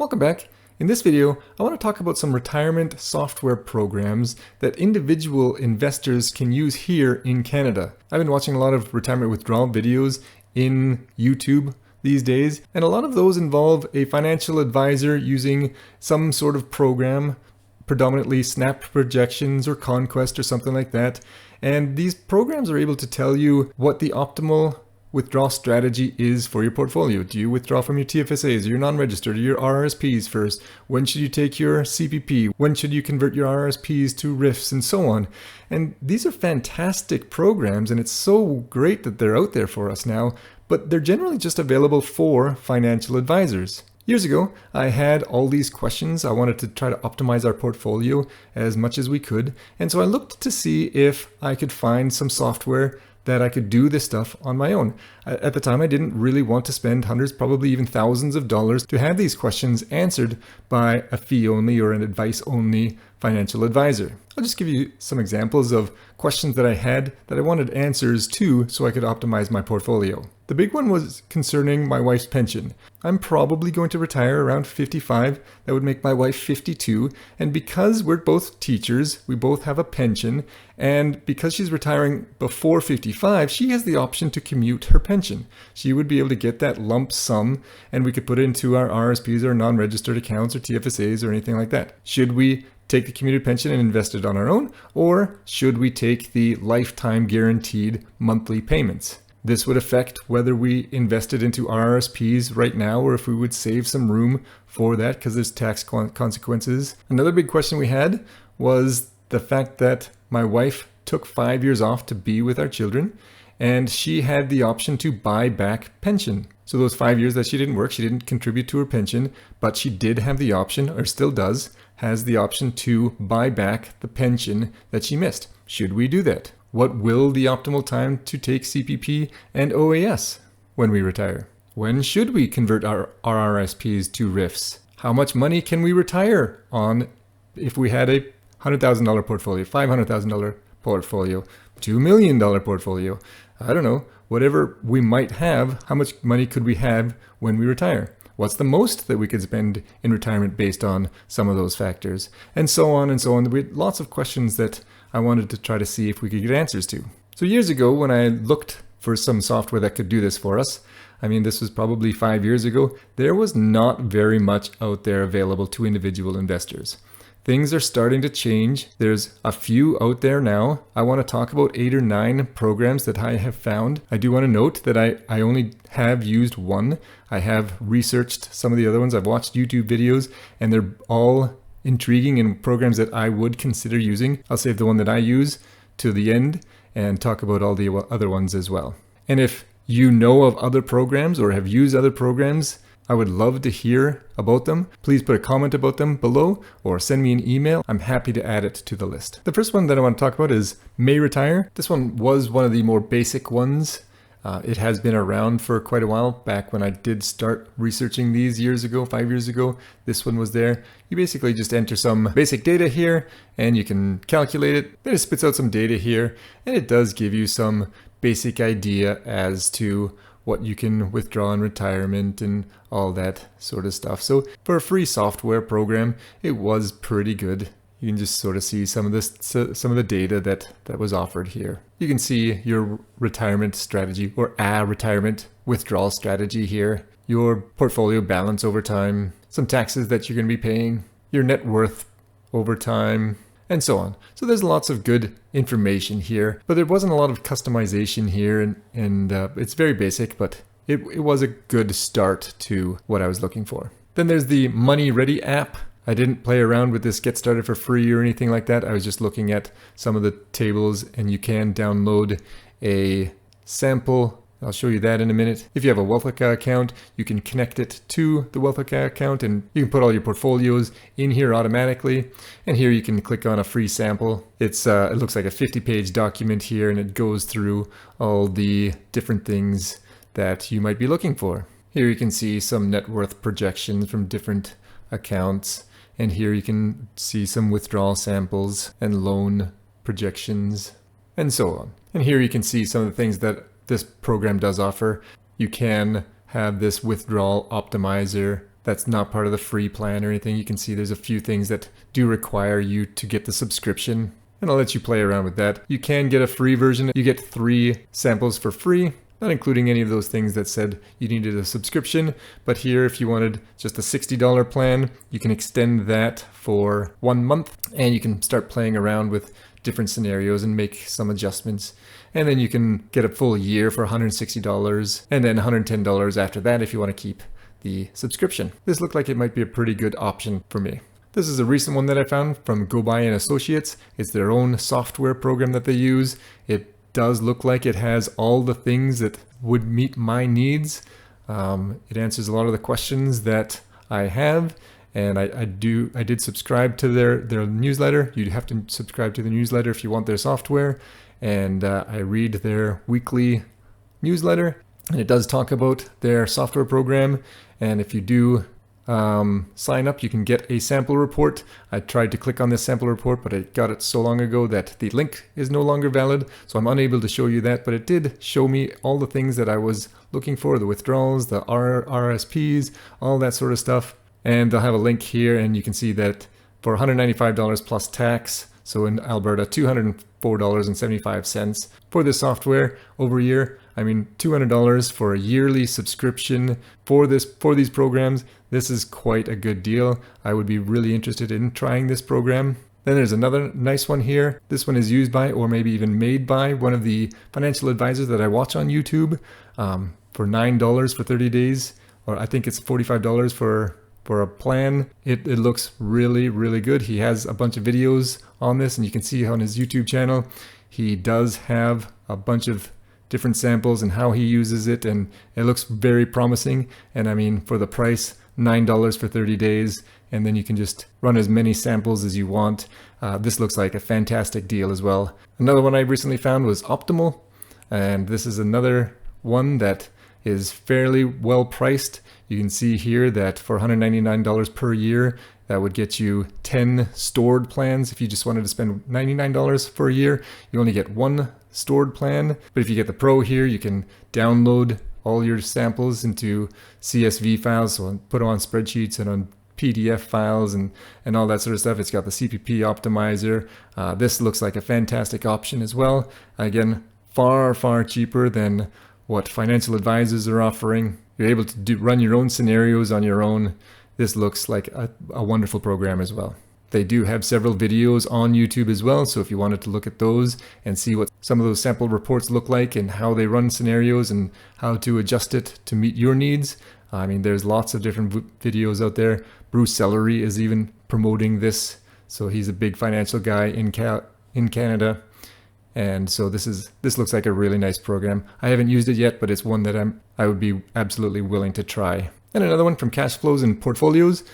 Welcome back. In this video, I want to talk about some retirement software programs that individual investors can use here in Canada. I've been watching a lot of retirement withdrawal videos in YouTube these days, and a lot of those involve a financial advisor using some sort of program, predominantly Snap Projections or Conquest or something like that. And these programs are able to tell you what the optimal withdrawal strategy is for your portfolio. Do you withdraw from your TFSAs or your non-registered or your RRSPs first? When should you take your CPP? When should you convert your RRSPs to RIFs and so on? And these are fantastic programs, and it's so great that they're out there for us now, but they're generally just available for financial advisors. Years ago, I had all these questions. I wanted to try to optimize our portfolio as much as we could. And so I looked to see if I could find some software that I could do this stuff on my own. At the time, I didn't really want to spend hundreds, probably even thousands of dollars to have these questions answered by a fee-only or an advice-only financial advisor. I'll just give you some examples of questions that I had that I wanted answers to so I could optimize my portfolio. The big one was concerning my wife's pension. I'm probably going to retire around 55. That would make my wife 52. And because we're both teachers, we both have a pension. And because she's retiring before 55, she has the option to commute her pension. She would be able to get that lump sum, and we could put it into our RRSPs or non-registered accounts or TFSAs or anything like that. Should we take the commuted pension and invest it on our own, or should we take the lifetime guaranteed monthly payments? This would affect whether we invested into RRSPs right now or if we would save some room for that because there's tax consequences. Another big question we had was the fact that my wife took 5 years off to be with our children, and she had the option to buy back pension. So those 5 years that she didn't work, she didn't contribute to her pension, but she did have the option, or still does, has the option to buy back the pension that she missed. Should we do that? What will the optimal time to take CPP and OAS when we retire? When should we convert our RRSPs to RIFs? How much money can we retire on if we had a $100,000 portfolio, $500,000 portfolio, $2 million portfolio? I don't know, whatever we might have, how much money could we have when we retire? What's the most that we could spend in retirement based on some of those factors? And so on and so on. We had lots of questions that I wanted to try to see if we could get answers to. So years ago, when I looked for some software that could do this for us, I mean, this was probably 5 years ago, there was not very much out there available to individual investors. Things are starting to change. There's a few out there now. I want to talk about 8 or 9 programs that I have found. I do want to note that I only have used one. I have researched some of the other ones. I've watched YouTube videos, and they're all intriguing and programs that I would consider using. I'll save the one that I use to the end and talk about all the other ones as well. And if you know of other programs or have used other programs, I would love to hear about them. Please put a comment about them below or send me an email. I'm happy to add it to the list. The first one that I want to talk about is May Retire. This one was one of the more basic ones. It has been around for quite a while. Back when I did start researching these years ago, 5 years ago, this one was there. You basically just enter some basic data here and you can calculate it. Then it spits out some data here, and it does give you some basic idea as to what you can withdraw in retirement and all that sort of stuff. So for a free software program, it was pretty good. You can just sort of see some of the data that was offered here. You can see your retirement strategy or a retirement withdrawal strategy here, your portfolio balance over time, some taxes that you're going to be paying, your net worth over time, and so on. So there's lots of good information here, but there wasn't a lot of customization here, and it's very basic, but it was a good start to what I was looking for. Then there's the Money Ready app. I didn't play around with this Get Started for Free or anything like that. I was just looking at some of the tables, and you can download a sample. I'll show you that in a minute. If you have a Wealthica account, you can connect it to the Wealthica account, and you can put all your portfolios in here automatically. And here you can click on a free sample. It looks like a 50-page document here, and it goes through all the different things that you might be looking for. Here you can see some net worth projections from different accounts. And here you can see some withdrawal samples and loan projections and so on. And here you can see some of the things that this program does offer. You can have this withdrawal optimizer that's not part of the free plan or anything. You can see there's a few things that do require you to get the subscription, and I'll let you play around with that. You can get a free version. You get 3 samples for free, not including any of those things that said you needed a subscription. But here, if you wanted just a $60 plan, you can extend that for 1 month, and you can start playing around with different scenarios and make some adjustments. And then you can get a full year for $160 and then $110 after that if you want to keep the subscription. This looked like it might be a pretty good option for me. This is a recent one that I found from Gobai and Associates. It's their own software program that they use. It does look like it has all the things that would meet my needs. It answers a lot of the questions that I have, and I did subscribe to their newsletter. You have to subscribe to the newsletter if you want their software, and I read their weekly newsletter, and it does talk about their software program. And if you do sign up, you can get a sample report. I tried to click on this sample report, but I got it so long ago that the link is no longer valid, so I'm unable to show you that. But it did show me all the things that I was looking for, the withdrawals, the RRSPs, all that sort of stuff. And they'll have a link here, and you can see that for $195 plus tax, so in Alberta, $204.75 for this software over a year. I mean, $200 for a yearly subscription for these programs. This is quite a good deal. I would be really interested in trying this program. Then there's another nice one here. This one is used by, or maybe even made by, one of the financial advisors that I watch on YouTube for $9 for 30 days, or I think it's $45 for a plan. It looks really, really good. He has a bunch of videos on this, and you can see on his YouTube channel, he does have a bunch of different samples and how he uses it, and it looks very promising. And I mean, for the price, $9 for 30 days, and then you can just run as many samples as you want. This looks like a fantastic deal as well. Another one I recently found was Optimal, and this is another one that is fairly well priced. You can see here that for $199 per year, that would get you 10 stored plans. If you just wanted to spend $99 for a year, you only get 1 stored plan. But if you get the Pro here, you can download all your samples into CSV files, so put them on spreadsheets and on PDF files and all that sort of stuff. It's got the CPP optimizer. This looks like a fantastic option as well. Again, far, far cheaper than what financial advisors are offering. You're able to run your own scenarios on your own. This looks like a wonderful program as well. They do have several videos on YouTube as well, so if you wanted to look at those and see what some of those sample reports look like and how they run scenarios and how to adjust it to meet your needs, I mean, there's lots of different videos out there. Bruce Sellery is even promoting this, so he's a big financial guy in Canada. And so this looks like a really nice program. I haven't used it yet, but it's one that I would be absolutely willing to try. And another one from Cash Flows and Portfolios.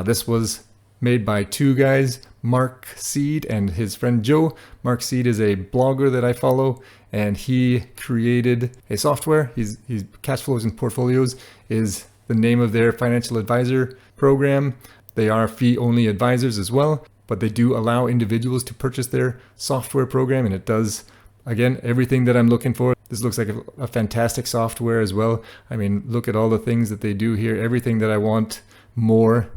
This was made by 2 guys, Mark Seed and his friend Joe. Mark Seed is a blogger that I follow, and he created a software. He's Cash Flows and Portfolios is the name of their financial advisor program. They are fee-only advisors as well, but they do allow individuals to purchase their software program, and it does, again, everything that I'm looking for. This looks like a fantastic software as well. I mean, look at all the things that they do here, everything that I want more.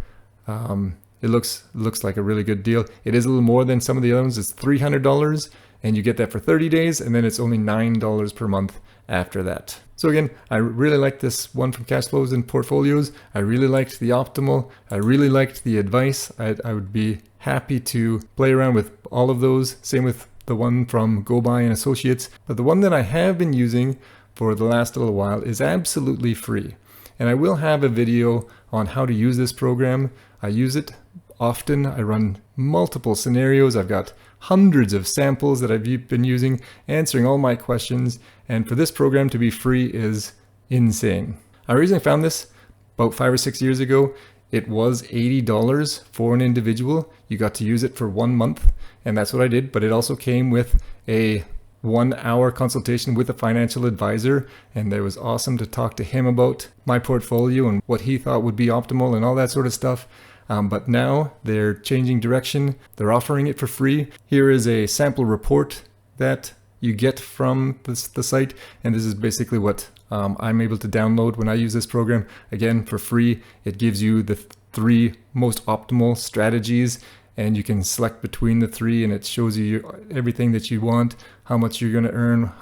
It looks like a really good deal. It is a little more than some of the other ones. It's $300, and you get that for 30 days, and then it's only $9 per month after that. So again, I really liked this one from Cash Flows and Portfolios. I really liked the Optimal. I really liked the advice. I would be happy to play around with all of those. Same with the one from Gobai and Associates. But the one that I have been using for the last little while is absolutely free. And I will have a video on how to use this program. I use it often. I run multiple scenarios. I've got hundreds of samples that I've been using, answering all my questions. And for this program to be free is insane. I originally found this about 5 or 6 years ago. It was $80 for an individual. You got to use it for 1 month, and that's what I did. But it also came with a 1-hour consultation with a financial advisor, and it was awesome to talk to him about my portfolio and what he thought would be optimal and all that sort of stuff. But now they're changing direction. They're offering it for free. Here is a sample report that you get from the site. And this is basically what I'm able to download when I use this program. Again, for free, it gives you the 3 most optimal strategies, and you can select between the 3, and it shows you everything that you want, how much you're going to earn,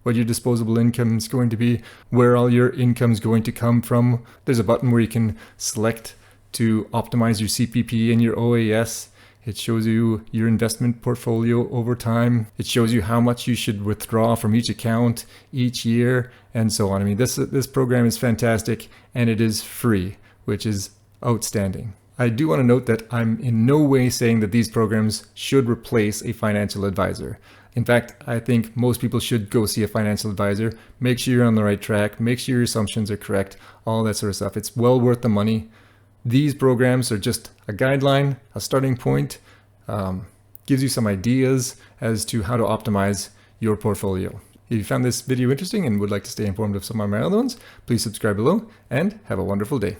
what your disposable income is going to be, where all your income is going to come from. There's a button where you can select to optimize your CPP and your OAS. It shows you your investment portfolio over time. It shows you how much you should withdraw from each account each year, and so on. I mean, this program is fantastic, and it is free, which is outstanding. I do want to note that I'm in no way saying that these programs should replace a financial advisor. In fact, I think most people should go see a financial advisor. Make sure you're on the right track. Make sure your assumptions are correct. All that sort of stuff. It's well worth the money. These programs are just a guideline, a starting point, gives you some ideas as to how to optimize your portfolio. If you found this video interesting and would like to stay informed of some of my other ones, please subscribe below and have a wonderful day.